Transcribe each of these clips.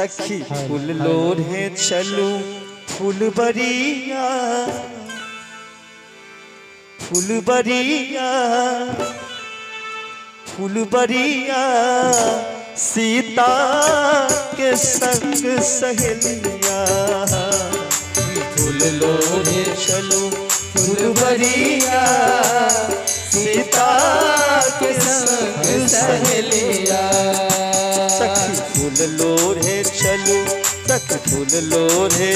सखी फूल लोढ़े चलू फूलबरिया फूलबरिया फूलबरिया सीता के संग सहेलिया फूल लोढ़े चलू फूलबरिया सीता के संग सहेलिया सखी फूल लोढ़े चलू सखी फूल लोढ़े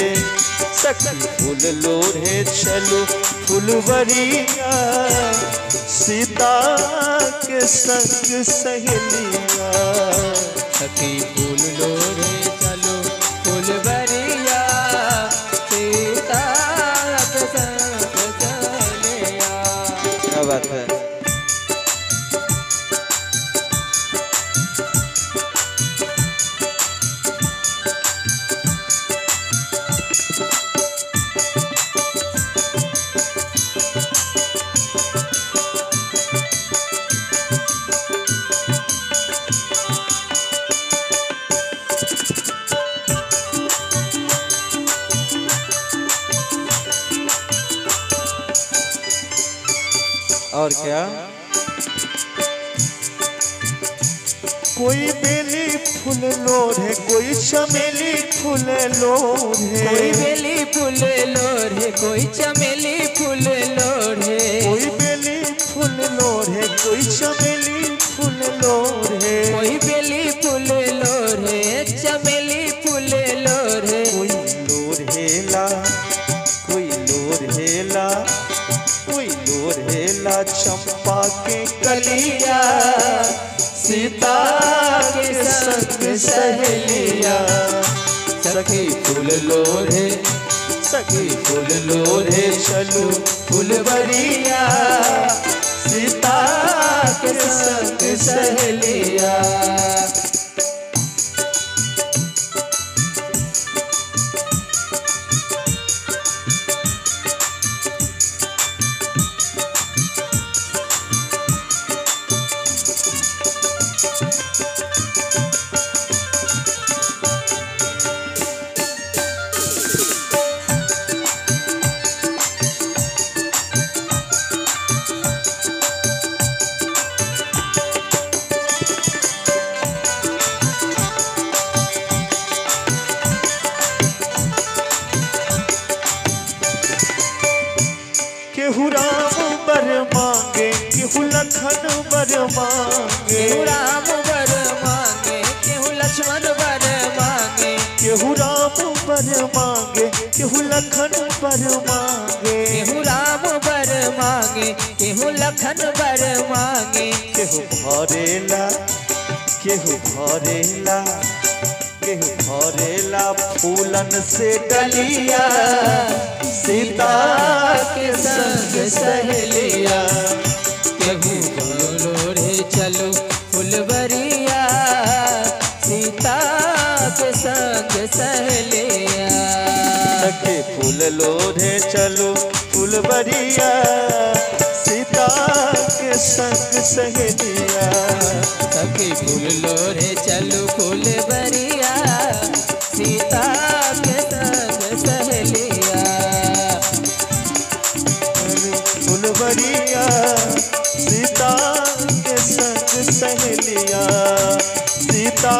सखी फूल लोढ़े चलू फूलबरिया सीता के संग सहेलिया सखी फूल लोढ़े चलो फूलबरिया सीता के संग सहेलिया। क्या बात है। और क्या कोई बेली फूल लोढ़े कोई चमेली फूल लोढ़े कोई बेली फूल लोढ़े कोई चमेली फूल लोढ़े कोई बेली फूल लोढ़े कोई चमेली फूल लोढ़े कोई बेली फूल लोढ़े चमेली फूल लोढ़े कोई लोढ़ेला कोई लोढ़ेला कोई लोढ़ेला चंपा के कलिया सीता के संग सहेलिया सखी फूल लोढ़े सखी फूल लोढ़े चलू फूलबरिया सीता के संग सहेलिया। केहू राम बर मांगे केहू लखन बर मांगे केहू राम बर मांगे केहू लक्ष्मण बर मांगे केहू राम बर मांगे केहू लखन बर मांगे केहू राम बर मांगे केहू लखन बर मांगे केहू भरेला केहू भरेला केहू भरेला फूलन से डलिया सीता के संग सहेलिया केहू फूल लोढ़े चलो फूलबरिया सीता के संग सहेलिया सखी फूल लोढ़े चलो फूलबरिया सीता के संग सहेलिया सखी फूल लोढ़े चलो फूलबरिया सीता के संग सहेलिया फूलबरिया सीता के संग सहेलिया सीता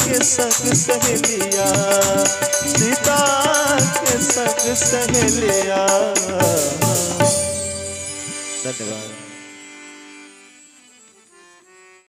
के संग सहेलिया सीता के संग सहेलिया। धन्यवाद।